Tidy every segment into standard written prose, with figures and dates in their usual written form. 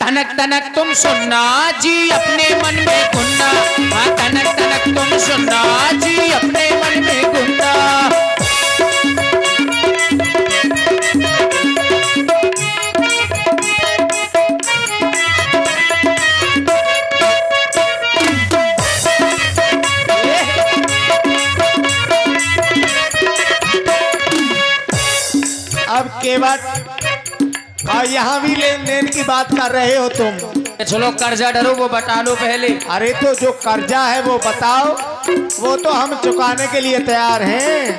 तनक तनक तुम सुनना जी अपने मन में गुन्ना, हाँ तनक तनक तुम सुनना जी अपने मन में गुन्ना। अब केवट और यहाँ भी लेन देन की बात कर रहे हो तुम। चलो कर्जा डरो वो बता लो पहले। अरे तो जो कर्जा है वो बताओ, वो तो हम चुकाने के लिए तैयार हैं,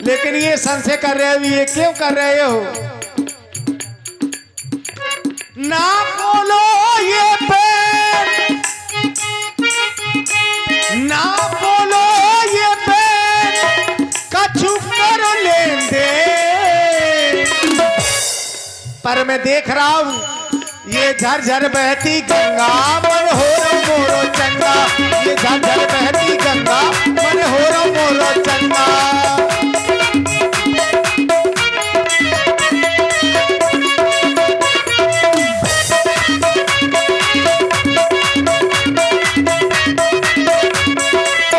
लेकिन ये संशय कर रहे हो, ये क्यों कर रहे हो? ना बोलो ये पेन, ना बोलो ये पेन, कछु करो लेन देन। पर मैं देख रहा हूं ये झरझर बहती गंगा मन हो रो मोरो चंगा, ये झरझर बहती गंगा मन हो रो मोरो चंगा।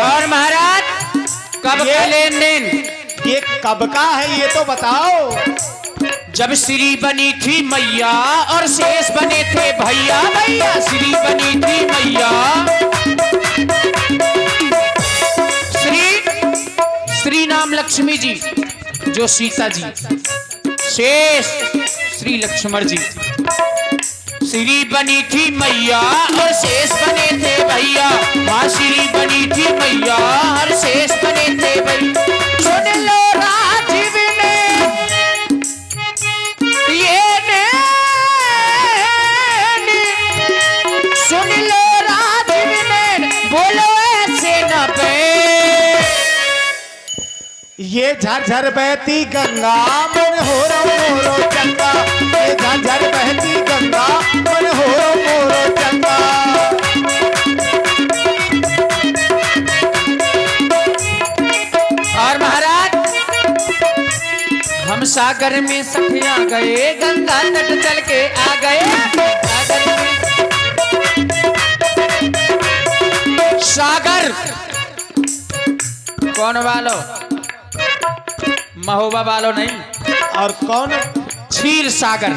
और महाराज कब का लेन देन? ये कब का है ये तो बताओ। जब श्री बनी थी मैया और शेष बने थे भैया, भैया श्री बनी थी मैया, श्री नाम लक्ष्मी जी जो सीता जी, शेष श्री लक्ष्मण जी। श्री बनी थी मैया और शेष बने थे भैया, माँ श्री बनी थी मैया और शेष बने थे भैया। सुन लो राजीव ने ये सुन लो राजीव ने बोलो ऐसे न पे। ये झरझर बहती गंगा मन हो रो मोरो चंगा, ये झरझर बहती गंगा मन हो रो मोरो चंगा। और महाराज हम सागर में सखिया गए, गंगा तट चल के आ गए। सागर कौन वालो? महोबा वालो नहीं। और कौन? क्षीर सागर।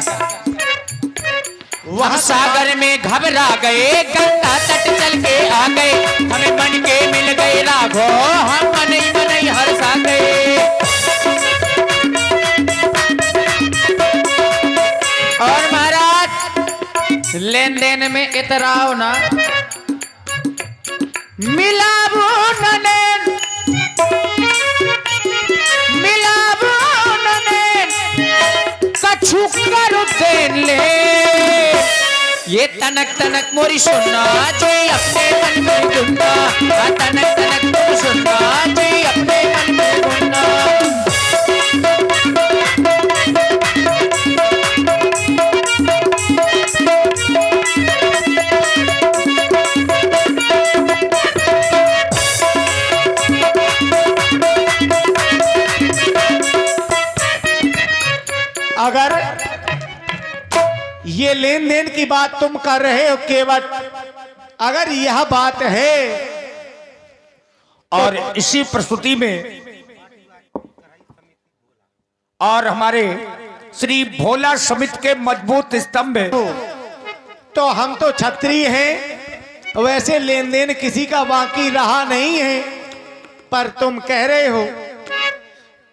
वह सागर में घबरा गए, गंगा तट चल के आ गए। हमें मन के मिल गए राघो, हम मन ही हर्षा गए। और महाराज लेन देन में इतराओ ना, मिलाबो नैन, मिलाबो नैन, कछु करो देन ले। ये तनक तनक मोरी सुनना जी अपने मन में गुन्ना, तनक तनक तुम सुनना जी अपने मन में गुन्ना। अगर ये लेन देन की बात तुम कर रहे हो केवट, अगर यह बात है और इसी प्रस्तुति में और हमारे श्री भोला समिति के मजबूत स्तंभ है, तो हम तो क्षत्रिय हैं, वैसे लेन देन किसी का बाकी रहा नहीं है। पर तुम कह रहे हो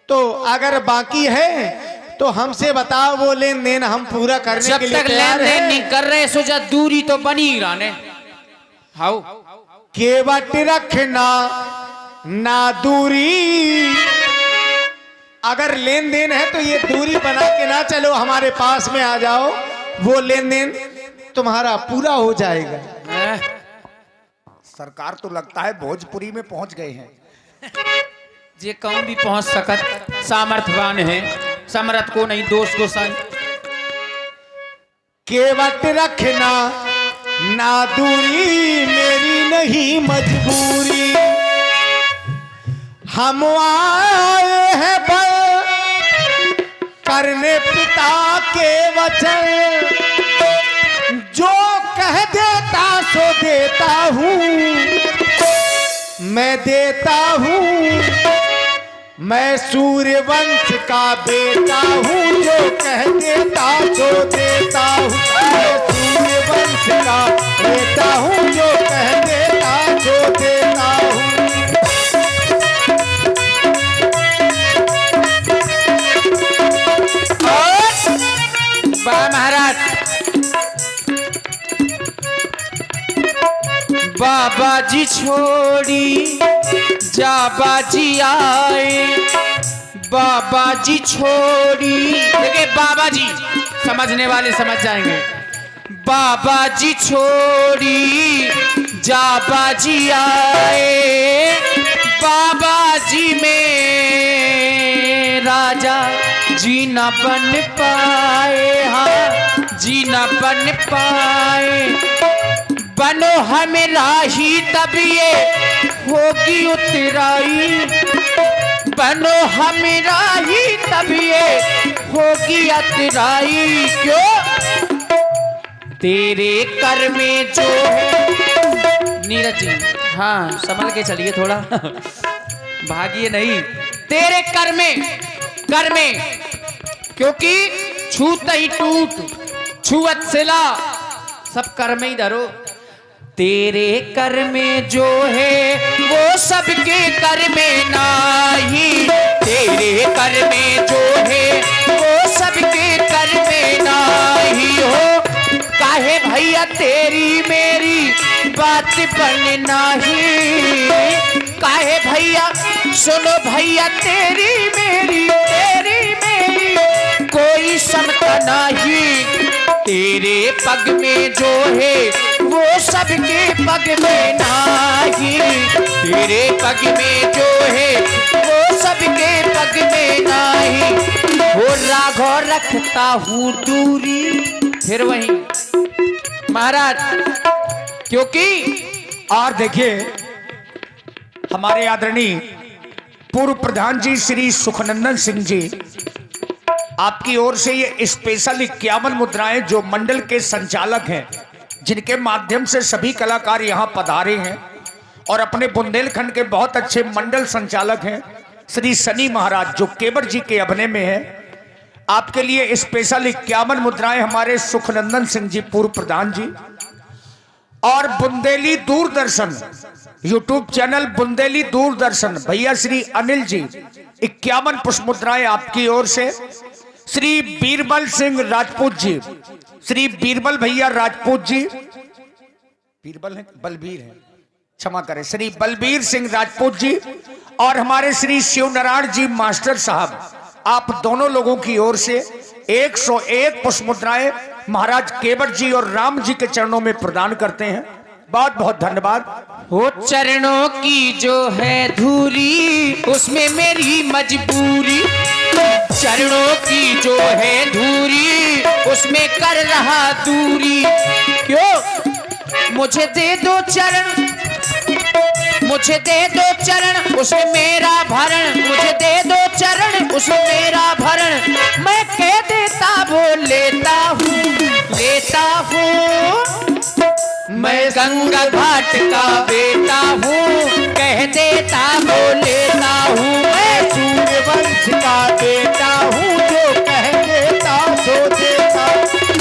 तो अगर बाकी है तो हमसे बताओ, वो लेन देन हम पूरा करने के लिए जब तक लेन देन नहीं कर रहे सोचा दूरी तो बनी ही रहने। हाउ केवट रखना ना दूरी, अगर लेन देन है तो ये दूरी बना के ना चलो, हमारे पास में आ जाओ, वो लेन देन तुम्हारा पूरा हो जाएगा। सरकार तो लगता है भोजपुरी में पहुंच गए हैं। जे कौन भी पहुंच सकत सामर्थ्यवान है, समर्थ को नहीं दोष को साई। केवट रखना ना दूरी मेरी नहीं मजबूरी, हम आए हैं बल करने पिता के वचन, सो देता हूँ, मैं देता हूँ। मैं सूर्यवंश का बेटा हूँ, जो कह देता सो देता हूँ। मैं सूर्यवंश का बेटा हूँ, जो कह देता सो देता हूँ। वाह महाराज। बाबा जी छोड़ी जाबा जी आए, बाबा जी छोड़ी। देखिए बाबा जी, समझने वाले समझ जाएंगे। बाबा जी छोड़ी जाबा जी आए, बाबा जी में राजा जी न बन पाए, हाँ जी न बन पाए। बनो हमें राही तब ये होगी उतराई, बनो हमें राही तब ये होगी उतराई। क्यों? तेरे कर में जो है, नीरज जी हाँ संभल के चलिए थोड़ा, भागिए नहीं। तेरे कर में क्योंकि छूत ही टूट, छुअत सिला, सब कर में ही धरो। तेरे कर में जो है वो सबके कर में नाही, तेरे कर में जो है वो सबके कर में नाही हो। काहे भैया तेरी मेरी बात बन नाही, काहे भैया सुनो भैया तेरी मेरी कोई समता नहीं। तेरे पग में जो है वो सबके पग में नाही, तेरे पग में जो है वो सबके पग में नाही। वो राघव रखता हूँ दूरी, फिर वही महाराज क्योंकि। और देखिए हमारे आदरणीय पूर्व प्रधान जी श्री सुखनंदन सिंह जी, आपकी ओर से ये स्पेशल 51 मुद्राएं जो मंडल के संचालक हैं, जिनके माध्यम से सभी कलाकार यहाँ पधारे हैं और अपने बुंदेलखंड के बहुत अच्छे मंडल संचालक हैं श्री सनी महाराज, जो केवट जी के अभिनय में है। आपके लिए स्पेशल 51 मुद्राएं हमारे सुखनंदन सिंह जी पूर्व प्रधान जी, और बुंदेली दूरदर्शन यूट्यूब चैनल बुंदेली दूरदर्शन भैया श्री अनिल जी 51 पुष्प मुद्राएं आपकी ओर से। श्री बीरबल सिंह राजपूत जी, श्री बीरबल भैया राजपूत जी, बीरबल है बलबीर है, क्षमा करें, श्री बलबीर सिंह राजपूत जी और हमारे श्री शिवनारायण जी मास्टर साहब, आप दोनों लोगों की ओर से 101 पुष्प मुद्राएं महाराज केवट जी और राम जी के चरणों में प्रदान करते हैं। बहुत बहुत धन्यवाद। हो चरणों की जो है धूरी उसमें मेरी मजबूरी, चरणों की जो है धूरी उसमें कर रहा दूरी। क्यों? मुझे दे दो चरण, मुझे दे दो चरण उसमें मेरा भरण, मुझे दे दो चरण उसमें मेरा भरण। मैं कह देता वो लेता हूँ, मैं गंगा घाट का बेटा हूँ, कह देता वो लेता हूँ। मैं सूर्यवंश का बेटा हूँ, जो कह देता सो देता।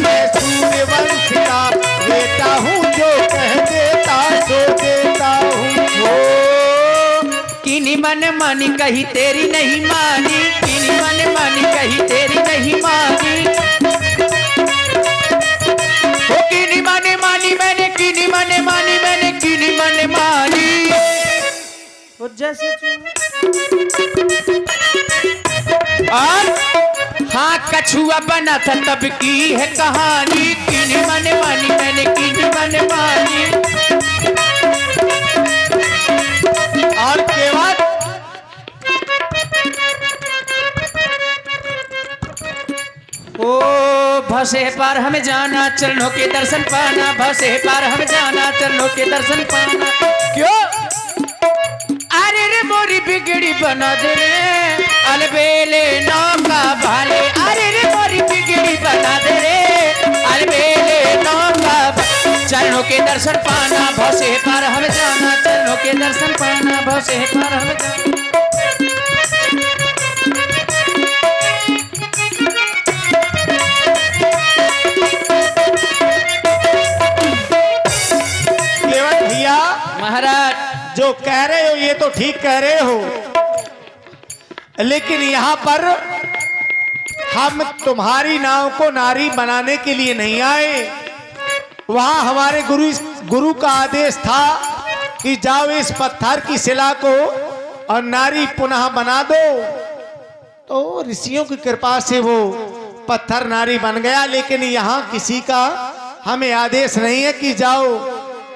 मैं सूर्यवंश का बेटा हूँ, जो कह देता सो देता हूँ। किनी मन मानी कही तेरी नहीं मानी, किनी मन मानी कही तेरी नहीं मानी। ओ किनी माने मानी मैंने, किनी माने मानी मैंने, किनी माने मानी। वो जैसे और हाँ कछुआ बना था तब की है कहानी, किनी माने मानी मैंने, किनी माने मानी। और के बाद ओ भसे पार हमें जाना, चरणों के दर्शन पाना, भसे पार हमें जाना, चरणों के दर्शन पाना। क्यों? अरे रे मोरी बिगड़ी बना दे रे, अलबेले नौका भाले। अरे रे मोरी बिगड़ी बना दे रे, अलबेले नौका। चरणों के दर्शन पाना। पाना, भव से पार हम जाना, चरणों के दर्शन पाना, भव से पार हम जाना। केवट भैया महाराज जो कह रहे हो ये तो ठीक कह रहे हो, लेकिन यहाँ पर हम तुम्हारी नाव को नारी बनाने के लिए नहीं आए। वहां हमारे गुरु का आदेश था कि जाओ इस पत्थर की शिला को और नारी पुनः बना दो। तो ऋषियों की कृपा से वो पत्थर नारी बन गया, लेकिन यहाँ किसी का हमें आदेश नहीं है कि जाओ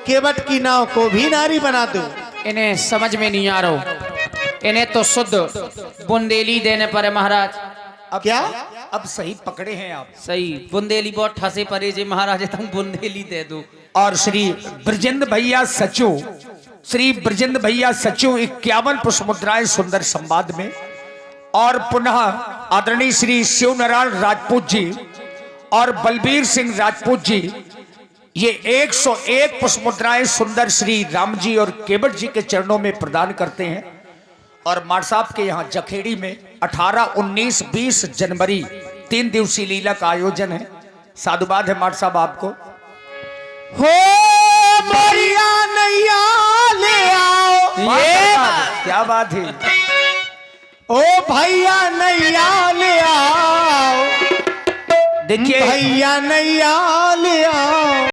केवट की नाव को भी नारी बना दो। इन्हें समझ में नहीं आ रहा, इन्हें तो शुद्ध बुंदेली देने पर है महाराज। अब क्या अब सही पकड़े हैं आप। सही बुंदेली बहुत ठसे परे जी महाराज, तुम बुंदेली दे दो। और श्री ब्रजेंद्र भैया सचिव, श्री ब्रजेंद्र भैया सचिव 51 पुष्प मुद्राएं सुंदर संवाद में, और पुनः आदरणीय श्री शिव नारायण राजपूत जी और बलबीर सिंह राजपूत जी, ये 101 पुष्प मुद्राएं सुंदर श्री राम जी और केवट जी के चरणों में प्रदान करते हैं। और मार साहब के यहाँ जखेड़ी में 18, 19, 20 जनवरी 3 दिवसीय लीला का आयोजन है। साधुवाद है मार साहब आपको। हो भैया नैया ले आओ, ये क्या बात है। ओ भैया नैया ले आओ, देखिए भैया नैया ले आओ।